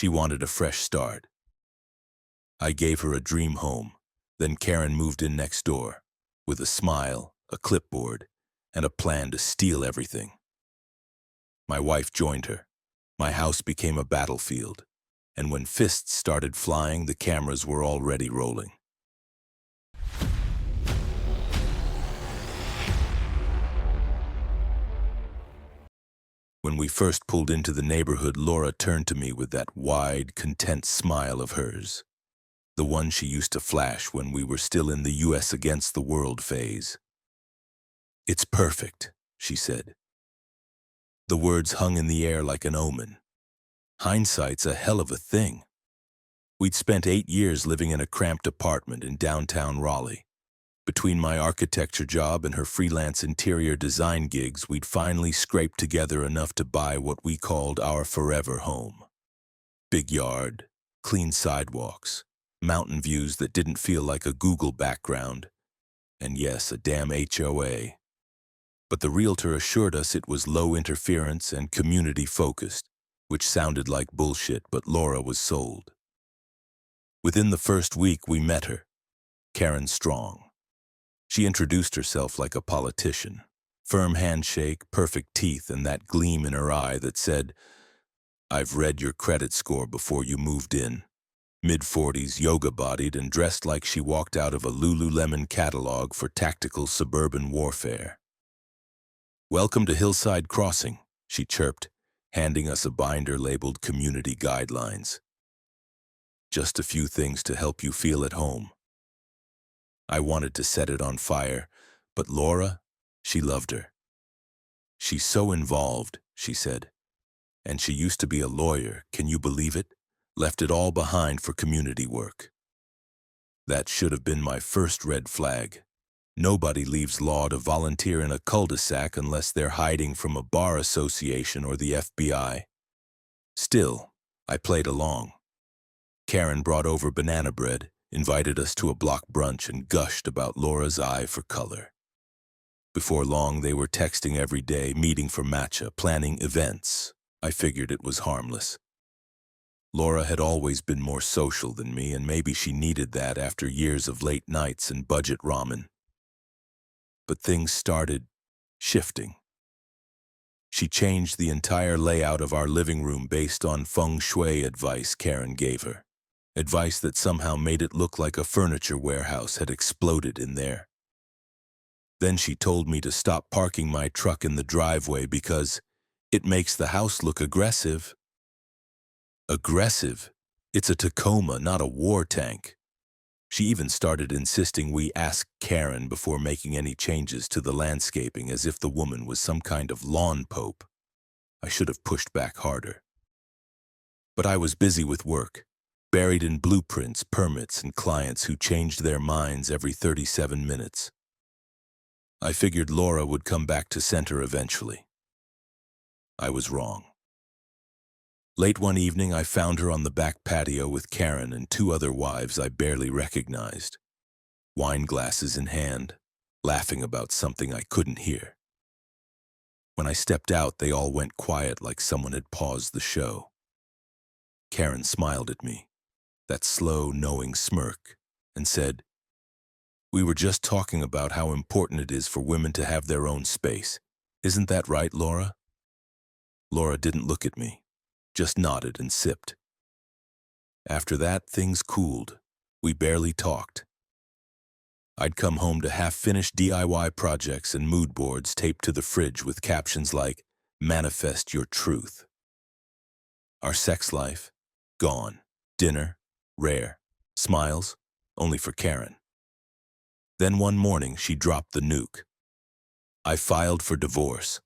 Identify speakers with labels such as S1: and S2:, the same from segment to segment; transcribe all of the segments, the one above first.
S1: She wanted a fresh start. I gave her a dream home. Then Karen moved in next door, with a smile, a clipboard, and a plan to steal everything. My wife joined her. My house became a battlefield, and when fists started flying, the cameras were already rolling. When we first pulled into the neighborhood, Laura turned to me with that wide, content smile of hers, the one she used to flash when we were still in the US against the world phase. "It's perfect," she said. The words hung in the air like an omen. Hindsight's a hell of a thing. We'd spent 8 years living in a cramped apartment in downtown Raleigh. Between my architecture job and her freelance interior design gigs, we'd finally scraped together enough to buy what we called our forever home. Big yard, clean sidewalks, mountain views that didn't feel like a Google background, and yes, a damn HOA. But the realtor assured us it was low interference and community-focused, which sounded like bullshit, but Laura was sold. Within the first week, we met her, Karen Strong. She introduced herself like a politician. Firm handshake, perfect teeth, and that gleam in her eye that said, "I've read your credit score before you moved in." Mid-40s, yoga-bodied, and dressed like she walked out of a Lululemon catalog for tactical suburban warfare. "Welcome to Hillside Crossing," she chirped, handing us a binder labeled Community Guidelines. "Just a few things to help you feel at home." I wanted to set it on fire, but Laura, she loved her. "She's so involved," she said. "And she used to be a lawyer, can you believe it? Left it all behind for community work." That should have been my first red flag. Nobody leaves law to volunteer in a cul-de-sac unless they're hiding from a bar association or the FBI. Still, I played along. Karen brought over banana bread, invited us to a block brunch, and gushed about Laura's eye for color. Before long, they were texting every day, meeting for matcha, planning events. I figured it was harmless. Laura had always been more social than me, and maybe she needed that after years of late nights and budget ramen. But things started shifting. She changed the entire layout of our living room based on feng shui advice Karen gave her. Advice that somehow made it look like a furniture warehouse had exploded in there. Then she told me to stop parking my truck in the driveway because it makes the house look aggressive. Aggressive? It's a Tacoma, not a war tank. She even started insisting we ask Karen before making any changes to the landscaping, as if the woman was some kind of lawn pope. I should have pushed back harder. But I was busy with work, buried in blueprints, permits, and clients who changed their minds every 37 minutes. I figured Laura would come back to center eventually. I was wrong. Late one evening, I found her on the back patio with Karen and 2 other wives I barely recognized, wine glasses in hand, laughing about something I couldn't hear. When I stepped out, they all went quiet like someone had paused the show. Karen smiled at me, that slow, knowing smirk, and said, "We were just talking about how important it is for women to have their own space. Isn't that right, Laura?" Laura didn't look at me, just nodded and sipped. After that, things cooled. We barely talked. I'd come home to half-finished DIY projects and mood boards taped to the fridge with captions like, "Manifest your truth." Our sex life, gone. Dinner, rare. Smiles, only for Karen. Then one morning, she dropped the nuke. I filed for divorce.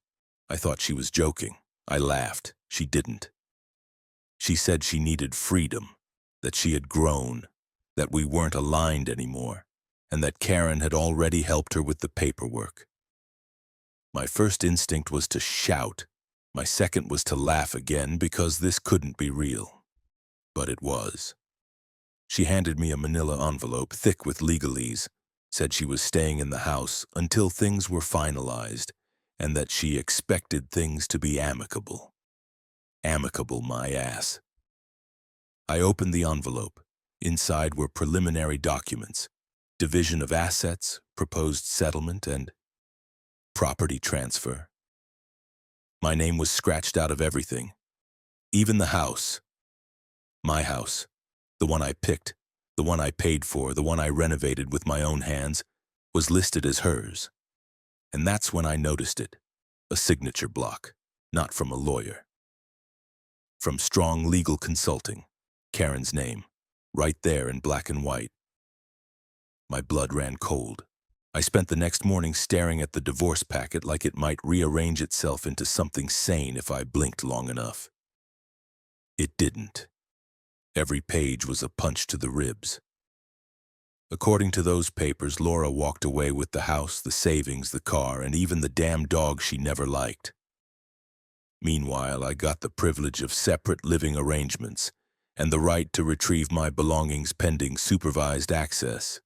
S1: I thought she was joking. I laughed. She didn't. She said she needed freedom, that she had grown, that we weren't aligned anymore, and that Karen had already helped her with the paperwork. My first instinct was to shout. My second was to laugh again, because this couldn't be real. But it was. She handed me a manila envelope thick with legalese, said she was staying in the house until things were finalized, and that she expected things to be amicable. Amicable, my ass. I opened the envelope. Inside were preliminary documents, division of assets, proposed settlement, and property transfer. My name was scratched out of everything, even the house. My house, the one I picked, the one I paid for, the one I renovated with my own hands, was listed as hers. And that's when I noticed it, a signature block, not from a lawyer. From Strong Legal Consulting, Karen's name, right there in black and white. My blood ran cold. I spent the next morning staring at the divorce packet like it might rearrange itself into something sane if I blinked long enough. It didn't. Every page was a punch to the ribs. According to those papers, Laura walked away with the house, the savings, the car, and even the damn dog she never liked. Meanwhile, I got the privilege of separate living arrangements and the right to retrieve my belongings pending supervised access.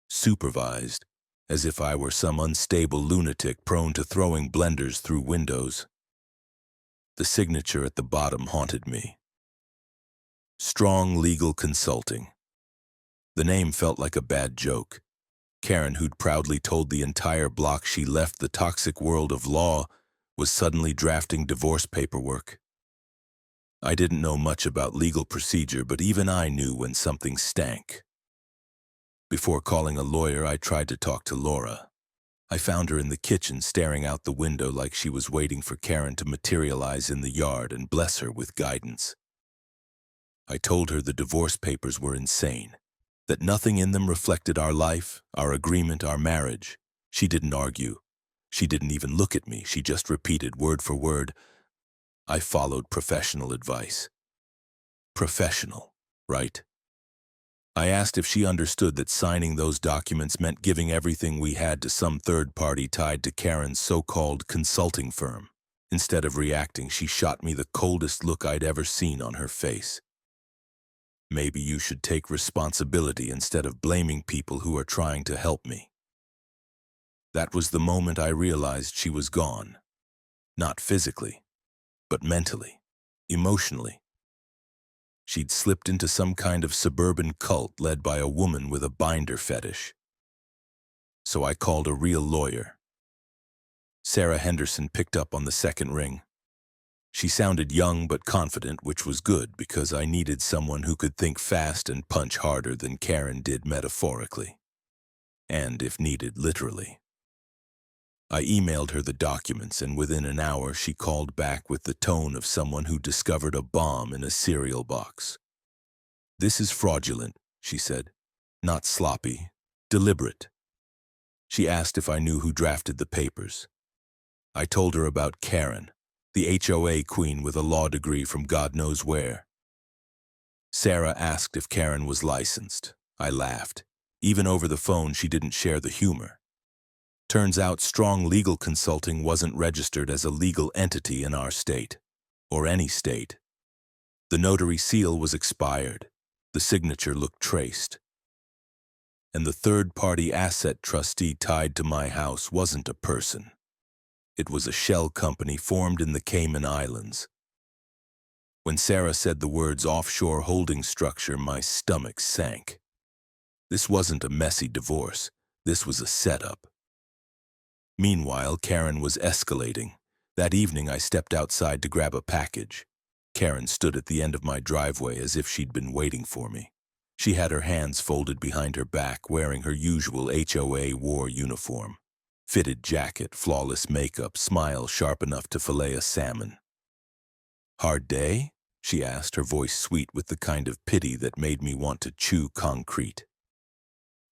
S1: Supervised, as if I were some unstable lunatic prone to throwing blenders through windows. The signature at the bottom haunted me. Strong Legal Consulting. The name felt like a bad joke. Karen, who'd proudly told the entire block she left the toxic world of law, was suddenly drafting divorce paperwork. I didn't know much about legal procedure, but even I knew when something stank. Before calling a lawyer, I tried to talk to Laura. I found her in the kitchen staring out the window like she was waiting for Karen to materialize in the yard and bless her with guidance. I told her the divorce papers were insane, that nothing in them reflected our life, our agreement, our marriage. She didn't argue. She didn't even look at me. She just repeated word for word. I followed professional advice. Professional, right? I asked if she understood that signing those documents meant giving everything we had to some third party tied to Karen's so-called consulting firm. Instead of reacting, she shot me the coldest look I'd ever seen on her face. Maybe you should take responsibility instead of blaming people who are trying to help me. That was the moment I realized she was gone. Not physically, but mentally, emotionally. She'd slipped into some kind of suburban cult led by a woman with a binder fetish. So I called a real lawyer. Sarah Henderson picked up on the second ring. She sounded young but confident, which was good because I needed someone who could think fast and punch harder than Karen did metaphorically. And, if needed, literally. I emailed her the documents, and within an hour she called back with the tone of someone who discovered a bomb in a cereal box. "This is fraudulent," she said. "Not sloppy, deliberate." She asked if I knew who drafted the papers. I told her about Karen, the HOA queen with a law degree from God knows where. Sarah asked if Karen was licensed. I laughed. Even over the phone, she didn't share the humor. Turns out Strong Legal Consulting wasn't registered as a legal entity in our state, or any state. The notary seal was expired. The signature looked traced. And the third-party asset trustee tied to my house wasn't a person. It was a shell company formed in the Cayman Islands. When Sarah said the words offshore holding structure, my stomach sank. This wasn't a messy divorce. This was a setup. Meanwhile, Karen was escalating. That evening, I stepped outside to grab a package. Karen stood at the end of my driveway as if she'd been waiting for me. She had her hands folded behind her back, wearing her usual HOA war uniform. Fitted jacket, flawless makeup, smile sharp enough to fillet a salmon. "Hard day?" she asked, her voice sweet with the kind of pity that made me want to chew concrete.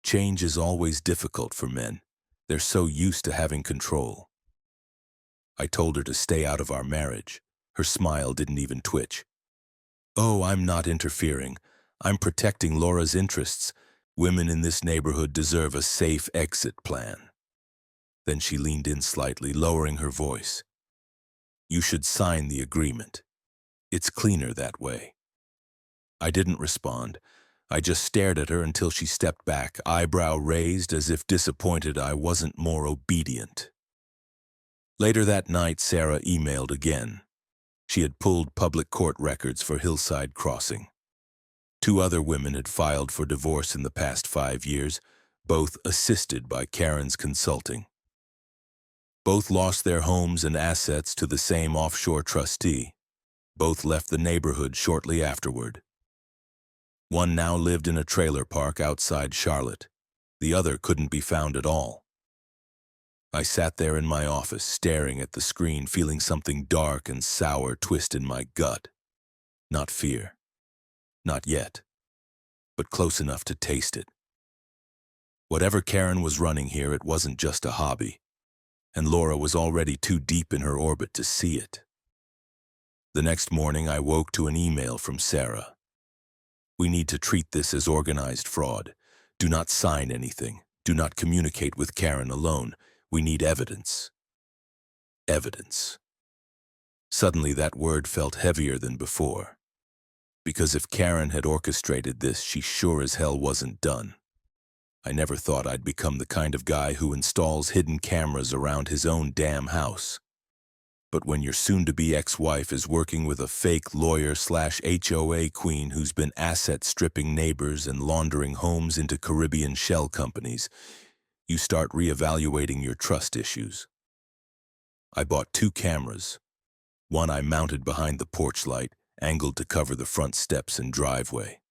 S1: Change is always difficult for men. They're so used to having control. I told her to stay out of our marriage. Her smile didn't even twitch. "Oh, I'm not interfering. I'm protecting Laura's interests. Women in this neighborhood deserve a safe exit plan." Then she leaned in slightly, lowering her voice. "You should sign the agreement. It's cleaner that way." I didn't respond. I just stared at her until she stepped back, eyebrow raised as if disappointed I wasn't more obedient. Later that night, Sarah emailed again. She had pulled public court records for Hillside Crossing. Two other women had filed for divorce in the past 5 years, both assisted by Karen's consulting. Both lost their homes and assets to the same offshore trustee. Both left the neighborhood shortly afterward. One now lived in a trailer park outside Charlotte. The other couldn't be found at all. I sat there in my office, staring at the screen, feeling something dark and sour twist in my gut. Not fear. Not yet. But close enough to taste it. Whatever Karen was running here, it wasn't just a hobby. And Laura was already too deep in her orbit to see it. The next morning, I woke to an email from Sarah. "We need to treat this as organized fraud. Do not sign anything. Do not communicate with Karen alone. We need evidence." Evidence. Suddenly, that word felt heavier than before. Because if Karen had orchestrated this, she sure as hell wasn't done. I never thought I'd become the kind of guy who installs hidden cameras around his own damn house. But when your soon-to-be ex-wife is working with a fake lawyer/HOA queen who's been asset-stripping neighbors and laundering homes into Caribbean shell companies, you start reevaluating your trust issues. I bought 2 cameras. One I mounted behind the porch light, angled to cover the front steps and driveway.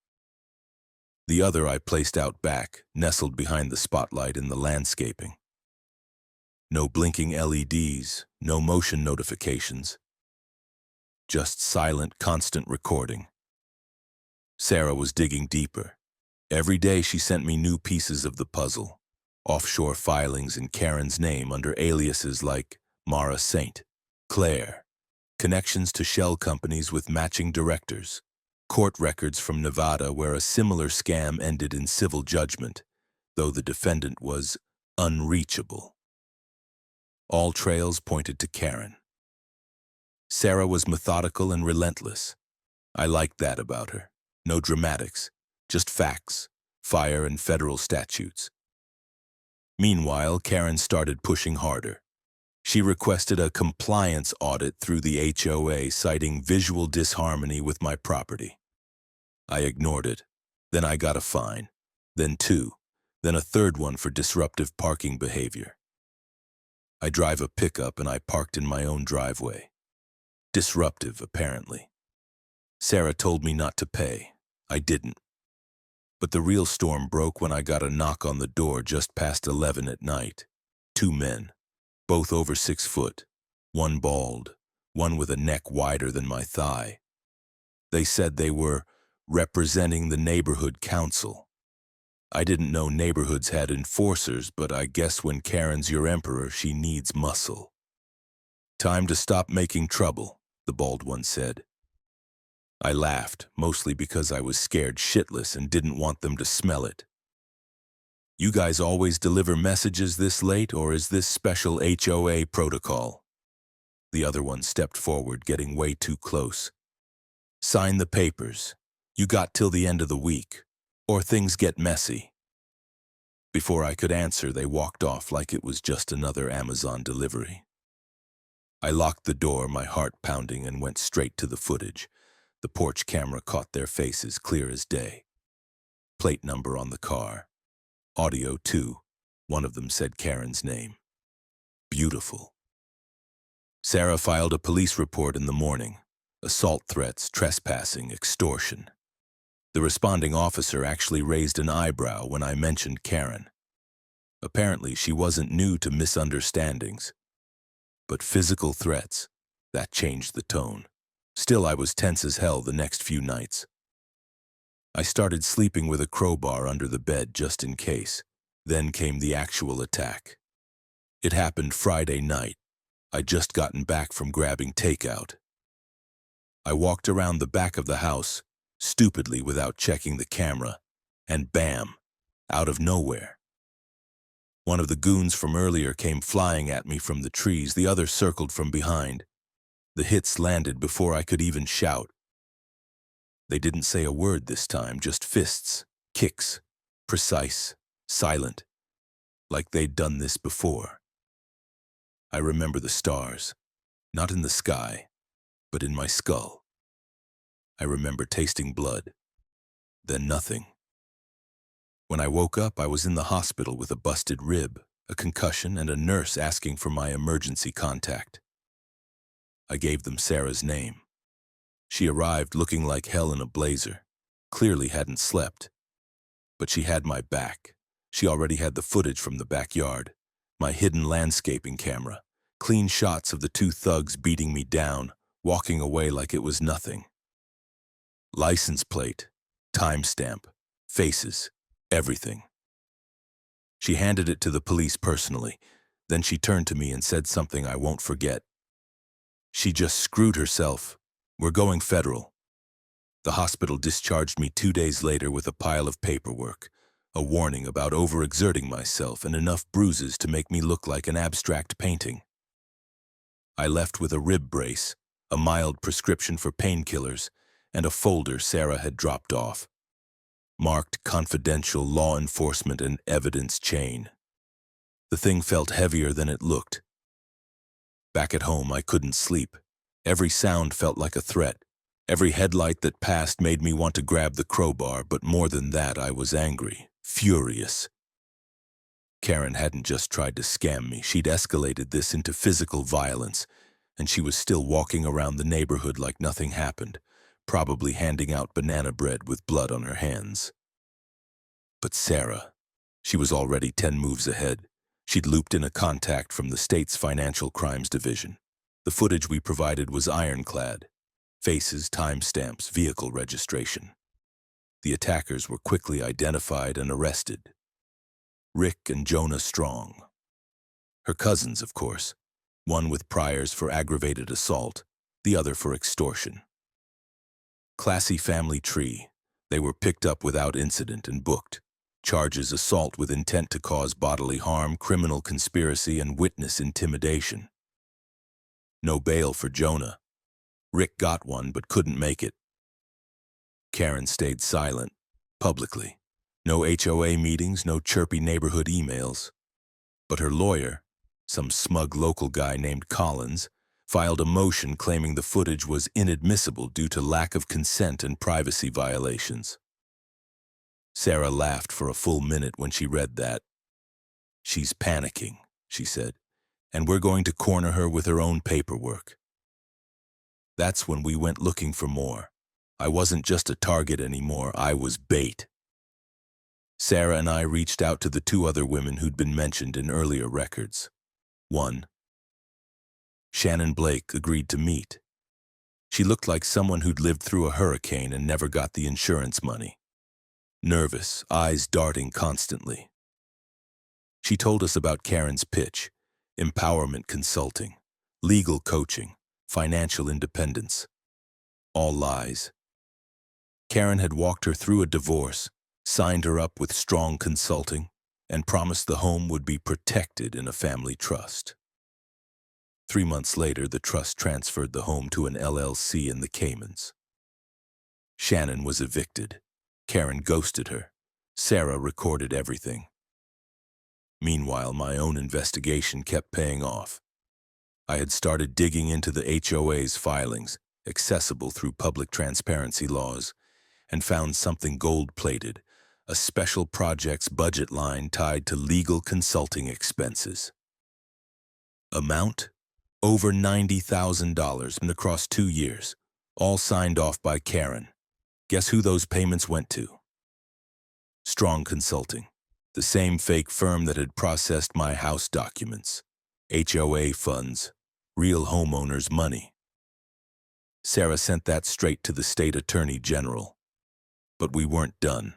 S1: The other I placed out back, nestled behind the spotlight in the landscaping. No blinking LEDs, no motion notifications. Just silent, constant recording. Sarah was digging deeper. Every day she sent me new pieces of the puzzle. Offshore filings in Karen's name under aliases like Mara Saint, Claire, connections to shell companies with matching directors, court records from Nevada where a similar scam ended in civil judgment, though the defendant was unreachable. All trails pointed to Karen. Sarah was methodical and relentless. I liked that about her. No dramatics, just facts, fire and federal statutes. Meanwhile, Karen started pushing harder. She requested a compliance audit through the HOA, citing visual disharmony with my property. I ignored it. Then I got a fine. Then 2. Then a third one for disruptive parking behavior. I drive a pickup and I parked in my own driveway. Disruptive, apparently. Sarah told me not to pay. I didn't. But the real storm broke when I got a knock on the door just past 11 at night. 2 men. Both over 6 foot, one bald, one with a neck wider than my thigh. They said they were representing the neighborhood council. I didn't know neighborhoods had enforcers, but I guess when Karen's your emperor, she needs muscle. "Time to stop making trouble," the bald one said. I laughed, mostly because I was scared shitless and didn't want them to smell it. "You guys always deliver messages this late, or is this special HOA protocol?" The other one stepped forward, getting way too close. "Sign the papers. You got till the end of the week, or things get messy." Before I could answer, they walked off like it was just another Amazon delivery. I locked the door, my heart pounding, and went straight to the footage. The porch camera caught their faces clear as day. Plate number on the car. Audio 2. One of them said Karen's name. Beautiful. Sarah filed a police report in the morning. Assault threats, trespassing, extortion. The responding officer actually raised an eyebrow when I mentioned Karen. Apparently, she wasn't new to misunderstandings. But physical threats, that changed the tone. Still, I was tense as hell the next few nights. I started sleeping with a crowbar under the bed just in case. Then came the actual attack. It happened Friday night. I'd just gotten back from grabbing takeout. I walked around the back of the house, stupidly without checking the camera, and bam, out of nowhere. One of the goons from earlier came flying at me from the trees, the other circled from behind. The hits landed before I could even shout. They didn't say a word this time, just fists, kicks, precise, silent, like they'd done this before. I remember the stars, not in the sky, but in my skull. I remember tasting blood, Then nothing. When I woke up, I was in the hospital with a busted rib, a concussion, and a nurse asking for my emergency contact. I gave them Sarah's name. She arrived looking like hell in a blazer, clearly hadn't slept. But she had my back. She already had the footage from the backyard, my hidden landscaping camera, clean shots of the two thugs beating me down, walking away like it was nothing. License plate, timestamp, faces, everything. She handed it to the police personally. Then she turned to me and said something I won't forget. She just screwed herself. We're going federal. The hospital discharged me 2 days later with a pile of paperwork, a warning about overexerting myself and enough bruises to make me look like an abstract painting. I left with a rib brace, a mild prescription for painkillers, and a folder Sarah had dropped off, marked confidential law enforcement and evidence chain. The thing felt heavier than it looked. Back at home, I couldn't sleep. Every sound felt like a threat. Every headlight that passed made me want to grab the crowbar, but more than that, I was angry, furious. Karen hadn't just tried to scam me. She'd escalated this into physical violence, and she was still walking around the neighborhood like nothing happened, probably handing out banana bread with blood on her hands. But Sarah, she was already 10 moves ahead. She'd looped in a contact from the state's Financial Crimes Division. The footage we provided was ironclad. Faces, timestamps, vehicle registration. The attackers were quickly identified and arrested. Rick and Jonah Strong. Her cousins, of course, one with priors for aggravated assault, the other for extortion. Classy family tree. They were picked up without incident and booked. Charges: assault with intent to cause bodily harm, criminal conspiracy, and witness intimidation. No bail for Jonah. Rick got one but couldn't make it. Karen stayed silent, publicly. No HOA meetings, no chirpy neighborhood emails. But her lawyer, some smug local guy named Collins, filed a motion claiming the footage was inadmissible due to lack of consent and privacy violations. Sarah laughed for a full minute when she read that. "She's panicking," she said, "and we're going to corner her with her own paperwork." That's when we went looking for more. I wasn't just a target anymore, I was bait. Sarah and I reached out to the 2 other women who'd been mentioned in earlier records. 1. Shannon Blake agreed to meet. She looked like someone who'd lived through a hurricane and never got the insurance money. Nervous, eyes darting constantly. She told us about Karen's pitch: empowerment consulting, legal coaching, financial independence. All lies. Karen had walked her through a divorce, signed her up with Strong Consulting, and promised the home would be protected in a family trust. 3 months later, the trust transferred the home to an LLC in the Caymans. Shannon was evicted. Karen ghosted her. Sarah recorded everything. Meanwhile, my own investigation kept paying off. I had started digging into the HOA's filings, accessible through public transparency laws, and found something gold-plated: a special projects budget line tied to legal consulting expenses. Amount? Over $90,000 and across 2 years, all signed off by Karen. Guess who those payments went to? Strong Consulting, the same fake firm that had processed my house documents. HOA funds, real homeowners' money. Sarah sent that straight to the state attorney general. But we weren't done.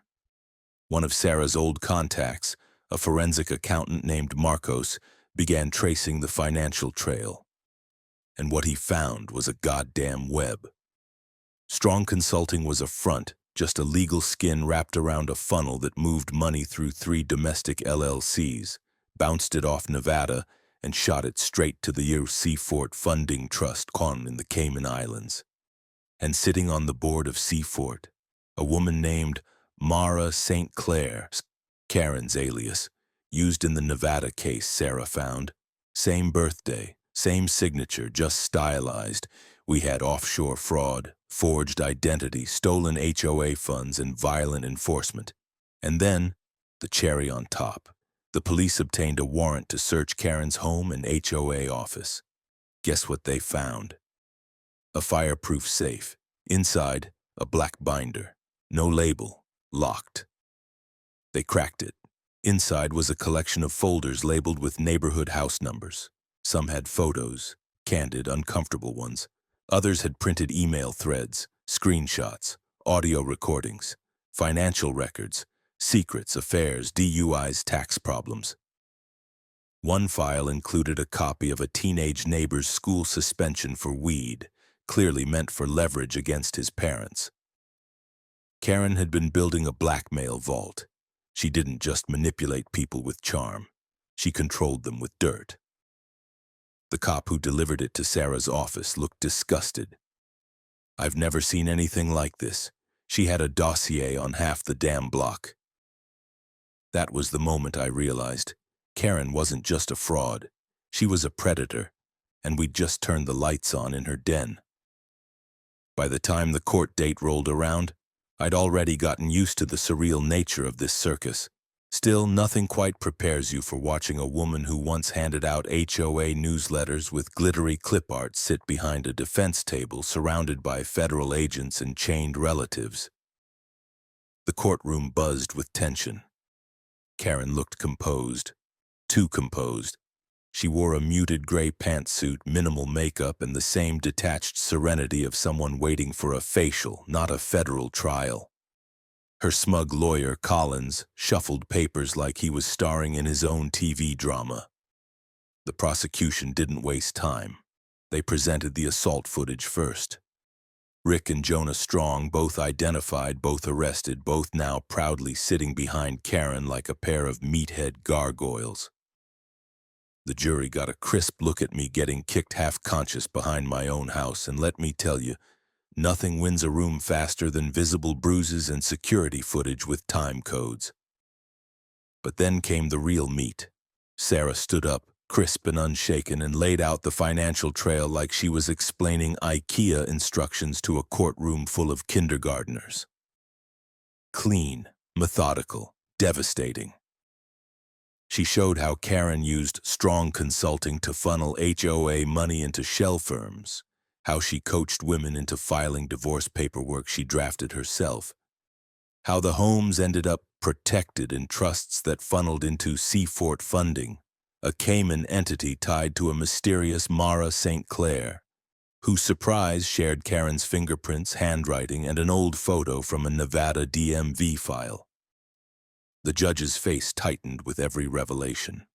S1: One of Sarah's old contacts, a forensic accountant named Marcos, began tracing the financial trail. And what he found was a goddamn web. Strong Consulting was a front, just a legal skin wrapped around a funnel that moved money through 3 domestic LLCs, bounced it off Nevada, and shot it straight to the Seafort Funding Trust in the Cayman Islands. And sitting on the board of Seafort, a woman named Mara St. Clair, Karen's alias, used in the Nevada case Sarah found. Same birthday, same signature, just stylized, We had offshore fraud, forged identity, stolen HOA funds, and violent enforcement. And then, the cherry on top, the police obtained a warrant to search Karen's home and HOA office. Guess what they found? A fireproof safe. Inside, a black binder. No label. Locked. They cracked it. Inside was a collection of folders labeled with neighborhood house numbers. Some had photos, candid, uncomfortable ones. Others had printed email threads, screenshots, audio recordings, financial records, secrets, affairs, DUIs, tax problems. One file included a copy of a teenage neighbor's school suspension for weed, clearly meant for leverage against his parents. Karen had been building a blackmail vault. She didn't just manipulate people with charm. She controlled them with dirt. The cop who delivered it to Sarah's office looked disgusted. "I've never seen anything like this. She had a dossier on half the damn block." That was the moment I realized Karen wasn't just a fraud. She was a predator, and we'd just turned the lights on in her den. By the time the court date rolled around, I'd already gotten used to the surreal nature of this circus. Still, nothing quite prepares you for watching a woman who once handed out HOA newsletters with glittery clip art sit behind a defense table surrounded by federal agents and chained relatives. The courtroom buzzed with tension. Karen looked composed. Too composed. She wore a muted gray pantsuit, minimal makeup, and the same detached serenity of someone waiting for a facial, not a federal trial. Her smug lawyer, Collins, shuffled papers like he was starring in his own TV drama. The prosecution didn't waste time. They presented the assault footage first. Rick and Jonah Strong, both identified, both arrested, both now proudly sitting behind Karen like a pair of meathead gargoyles. The jury got a crisp look at me getting kicked half-conscious behind my own house, and let me tell you, nothing wins a room faster than visible bruises and security footage with time codes. But then came the real meat. Sarah stood up, crisp and unshaken, and laid out the financial trail like she was explaining IKEA instructions to a courtroom full of kindergartners. Clean, methodical, devastating. She showed how Karen used Strong Consulting to funnel HOA money into shell firms, how she coached women into filing divorce paperwork she drafted herself, how the homes ended up protected in trusts that funneled into Seafort Funding, a Cayman entity tied to a mysterious Mara St. Clair, whose surprise shared Karen's fingerprints, handwriting, and an old photo from a Nevada DMV file. The judge's face tightened with every revelation.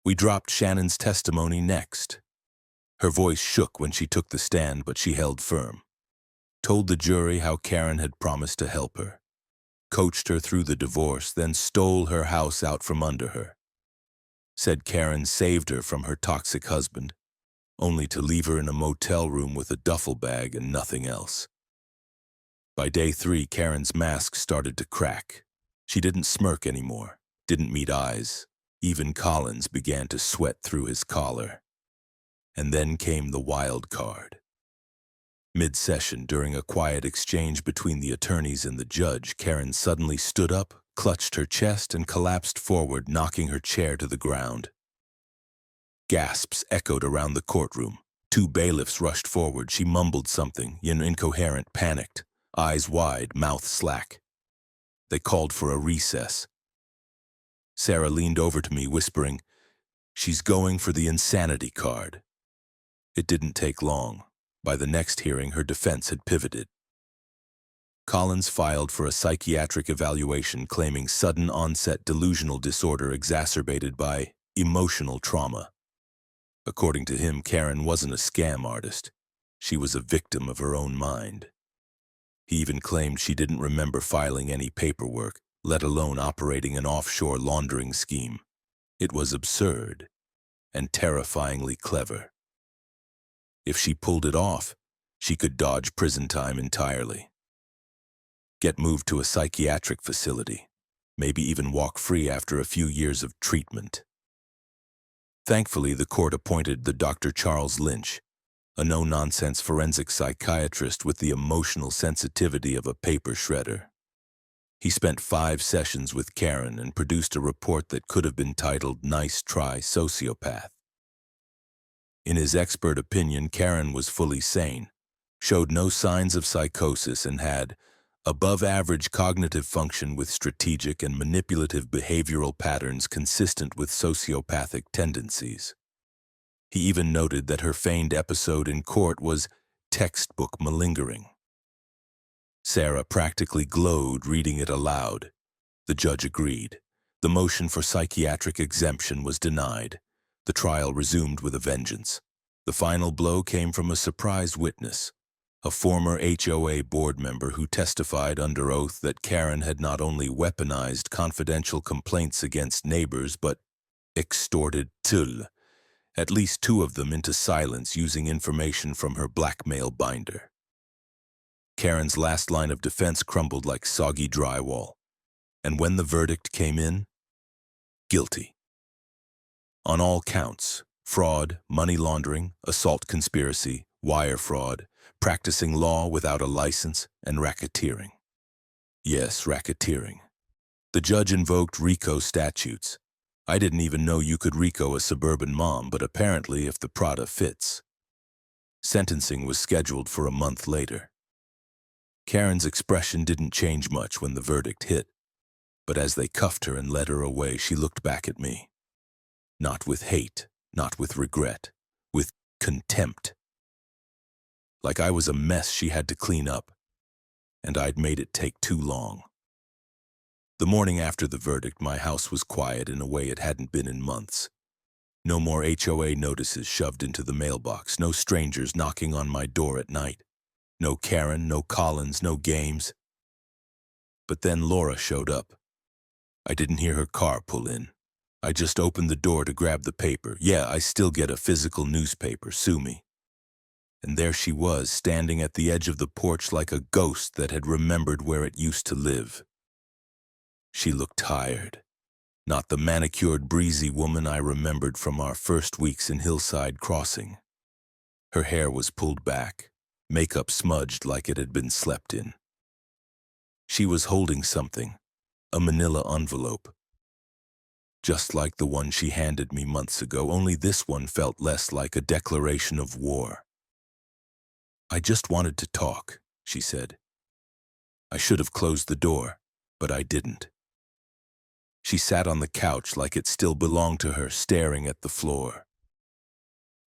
S1: We dropped Shannon's testimony next. Her voice shook when she took the stand, but she held firm. Told the jury how Karen had promised to help her. Coached her through the divorce, then stole her house out from under her. Said Karen saved her from her toxic husband, only to leave her in a motel room with a duffel bag and nothing else. By day 3, Karen's mask started to crack. She didn't smirk anymore, didn't meet eyes. Even Collins began to sweat through his collar. And then came the wild card. Mid-session, during a quiet exchange between the attorneys and the judge, Karen suddenly stood up, clutched her chest, and collapsed forward, knocking her chair to the ground. Gasps echoed around the courtroom. 2 bailiffs rushed forward. She mumbled something, incoherent, panicked, eyes wide, mouth slack. They called for a recess. Sarah leaned over to me, whispering, "She's going for the insanity card." It didn't take long. By the next hearing, her defense had pivoted. Collins filed for a psychiatric evaluation claiming sudden onset delusional disorder exacerbated by emotional trauma. According to him, Karen wasn't a scam artist. She was a victim of her own mind. He even claimed she didn't remember filing any paperwork, let alone operating an offshore laundering scheme. It was absurd and terrifyingly clever. If she pulled it off, she could dodge prison time entirely. Get moved to a psychiatric facility, maybe even walk free after a few years of treatment. Thankfully, the court appointed the Dr. Charles Lynch, a no-nonsense forensic psychiatrist with the emotional sensitivity of a paper shredder. He spent 5 sessions with Karen and produced a report that could have been titled "Nice Try, Sociopath." In his expert opinion, Karen was fully sane, showed no signs of psychosis, and had above-average cognitive function with strategic and manipulative behavioral patterns consistent with sociopathic tendencies. He even noted that her feigned episode in court was textbook malingering. Sarah practically glowed reading it aloud. The judge agreed. The motion for psychiatric exemption was denied. The trial resumed with a vengeance. The final blow came from a surprise witness, a former HOA board member who testified under oath that Karen had not only weaponized confidential complaints against neighbors but extorted at least 2 of them into silence using information from her blackmail binder. Karen's last line of defense crumbled like soggy drywall. And when the verdict came in, guilty. On all counts: fraud, money laundering, assault conspiracy, wire fraud, practicing law without a license, and racketeering. Yes, racketeering. The judge invoked RICO statutes. I didn't even know you could RICO a suburban mom, but apparently if the Prada fits. Sentencing was scheduled for a month later. Karen's expression didn't change much when the verdict hit, but as they cuffed her and led her away, she looked back at me. Not with hate, not with regret, with contempt. Like I was a mess she had to clean up, and I'd made it take too long. The morning after the verdict, my house was quiet in a way it hadn't been in months. No more HOA notices shoved into the mailbox, no strangers knocking on my door at night. No Karen, no Collins, no games. But then Laura showed up. I didn't hear her car pull in. I just opened the door to grab the paper. Yeah, I still get a physical newspaper, sue me. And there she was, standing at the edge of the porch like a ghost that had remembered where it used to live. She looked tired. Not the manicured, breezy woman I remembered from our first weeks in Hillside Crossing. Her hair was pulled back, makeup smudged like it had been slept in. She was holding something, a manila envelope. Just like the one she handed me months ago, only this one felt less like a declaration of war. "I just wanted to talk," she said. I should have closed the door, but I didn't. She sat on the couch like it still belonged to her, staring at the floor.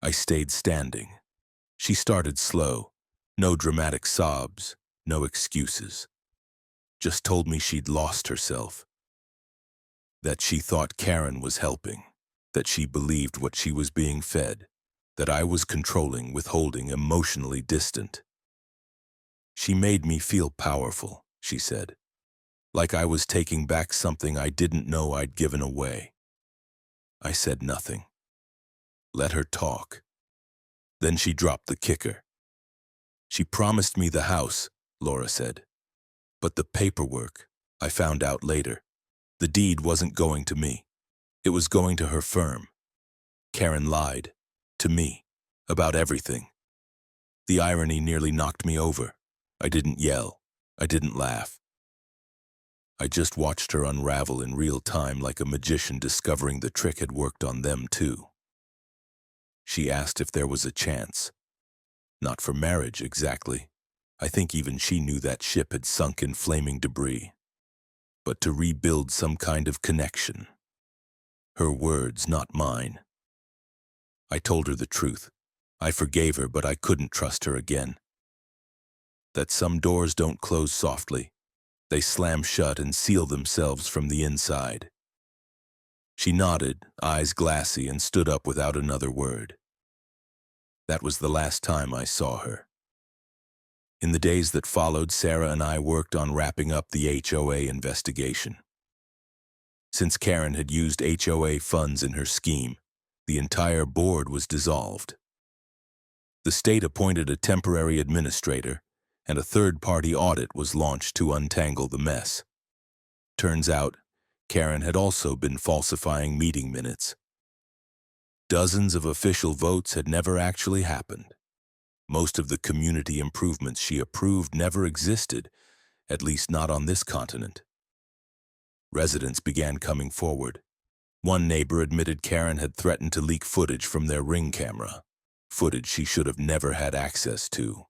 S1: I stayed standing. She started slow. No dramatic sobs, no excuses. Just told me she'd lost herself. That she thought Karen was helping. That she believed what she was being fed. That I was controlling, withholding, emotionally distant. She made me feel powerful, she said. Like I was taking back something I didn't know I'd given away. I said nothing. Let her talk. Then she dropped the kicker. "She promised me the house," Laura said. "But the paperwork, I found out later. The deed wasn't going to me. It was going to her firm. Karen lied. To me. About everything. The irony nearly knocked me over. I didn't yell. I didn't laugh. I just watched her unravel in real time like a magician discovering the trick had worked on them too. She asked if there was a chance. Not for marriage, exactly. I think even she knew that ship had sunk in flaming debris. But to rebuild some kind of connection. Her words, not mine. I told her the truth. I forgave her, but I couldn't trust her again. That some doors don't close softly. They slam shut and seal themselves from the inside. She nodded, eyes glassy, and stood up without another word. That was the last time I saw her. In the days that followed, Sarah and I worked on wrapping up the HOA investigation. Since Karen had used HOA funds in her scheme, the entire board was dissolved. The state appointed a temporary administrator, and a third-party audit was launched to untangle the mess. Turns out, Karen had also been falsifying meeting minutes. Dozens of official votes had never actually happened. Most of the community improvements she approved never existed, at least not on this continent. Residents began coming forward. One neighbor admitted Karen had threatened to leak footage from their Ring camera, footage she should have never had access to.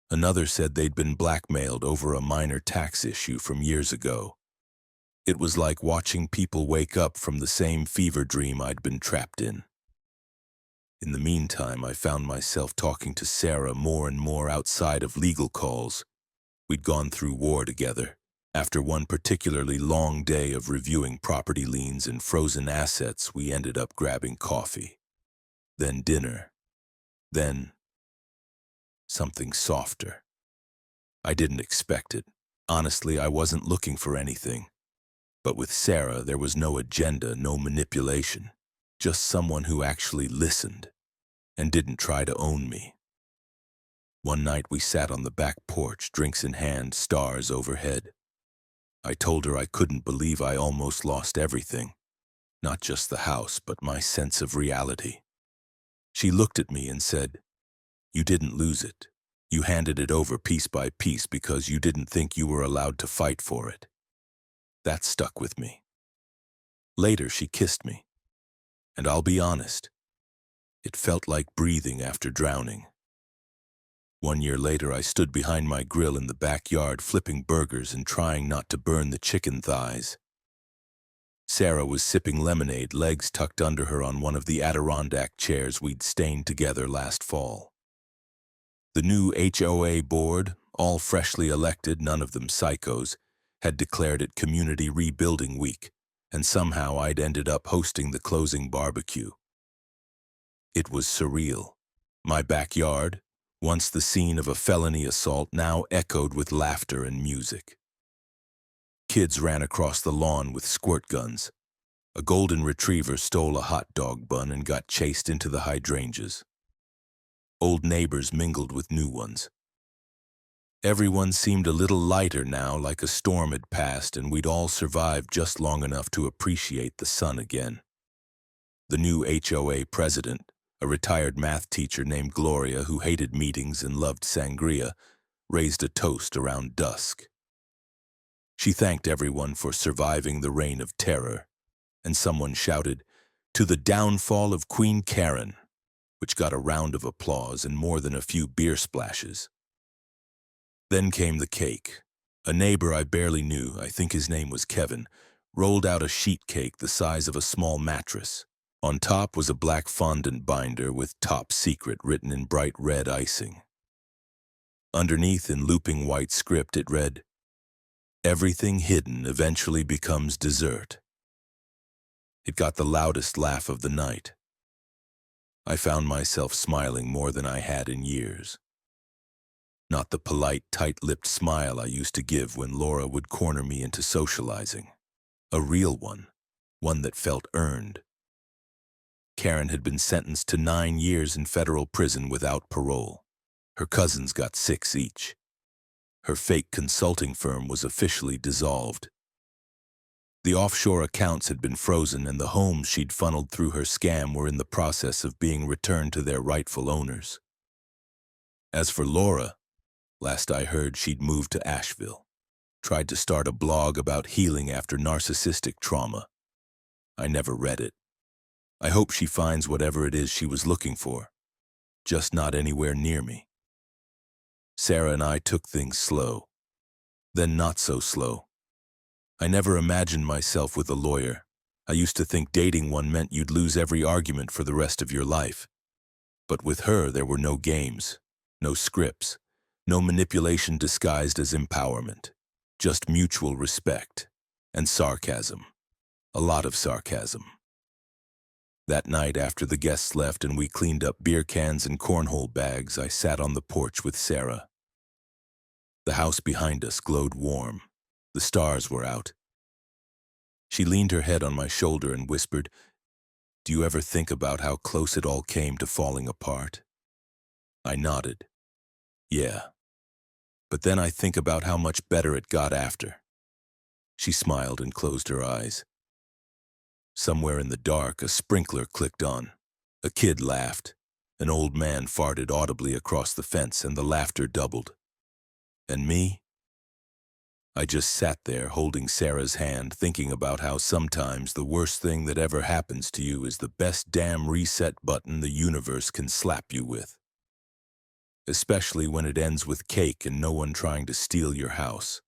S1: Another said they'd been blackmailed over a minor tax issue from years ago. It was like watching people wake up from the same fever dream I'd been trapped in. In the meantime, I found myself talking to Sarah more and more outside of legal calls. We'd gone through war together. After one particularly long day of reviewing property liens and frozen assets, we ended up grabbing coffee. Then dinner. Then something softer. I didn't expect it. Honestly, I wasn't looking for anything. But with Sarah, there was no agenda, no manipulation. Just someone who actually listened and didn't try to own me. One night we sat on the back porch, drinks in hand, stars overhead. I told her I couldn't believe I almost lost everything. Not just the house, but my sense of reality. She looked at me and said, "You didn't lose it. You handed it over piece by piece because you didn't think you were allowed to fight for it." That stuck with me. Later, she kissed me. And I'll be honest, it felt like breathing after drowning. 1 year later, I stood behind my grill in the backyard flipping burgers and trying not to burn the chicken thighs. Sarah was sipping lemonade, legs tucked under her on one of the Adirondack chairs we'd stained together last fall. The new HOA board, all freshly elected, none of them psychos, had declared it Community Rebuilding Week, and somehow I'd ended up hosting the closing barbecue. It was surreal. My backyard, once the scene of a felony assault, now echoed with laughter and music. Kids ran across the lawn with squirt guns. A golden retriever stole a hot dog bun and got chased into the hydrangeas. Old neighbors mingled with new ones. Everyone seemed a little lighter now, like a storm had passed, and we'd all survived just long enough to appreciate the sun again. The new HOA president, a retired math teacher named Gloria who hated meetings and loved sangria, raised a toast around dusk. She thanked everyone for surviving the reign of terror, and someone shouted, "To the downfall of Queen Karen," which got a round of applause and more than a few beer splashes. Then came the cake. A neighbor I barely knew, I think his name was Kevin, rolled out a sheet cake the size of a small mattress. On top was a black fondant binder with "Top Secret" written in bright red icing. Underneath, in looping white script, it read, "Everything hidden eventually becomes dessert." It got the loudest laugh of the night. I found myself smiling more than I had in years. Not the polite, tight-lipped smile I used to give when Laura would corner me into socializing. A real one that felt earned. Karen had been sentenced to 9 years in federal prison without parole. Her cousins got 6 each. Her fake consulting firm was officially dissolved. The offshore accounts had been frozen, and the homes she'd funneled through her scam were in the process of being returned to their rightful owners. As for Laura, last I heard, she'd moved to Asheville, tried to start a blog about healing after narcissistic trauma. I never read it. I hope she finds whatever it is she was looking for, just not anywhere near me. Sarah and I took things slow, then not so slow. I never imagined myself with a lawyer. I used to think dating one meant you'd lose every argument for the rest of your life. But with her, there were no games, no scripts, no manipulation disguised as empowerment, just mutual respect and sarcasm, a lot of sarcasm. That night, after the guests left and we cleaned up beer cans and cornhole bags, I sat on the porch with Sarah. The house behind us glowed warm. The stars were out. She leaned her head on my shoulder and whispered, "Do you ever think about how close it all came to falling apart?" I nodded. "Yeah. But then I think about how much better it got after." She smiled and closed her eyes. Somewhere in the dark, a sprinkler clicked on. A kid laughed, An old man farted audibly across the fence and the laughter doubled. And me? I just sat there holding Sarah's hand, thinking about how sometimes the worst thing that ever happens to you is the best damn reset button the universe can slap you with. Especially when it ends with cake and no one trying to steal your house.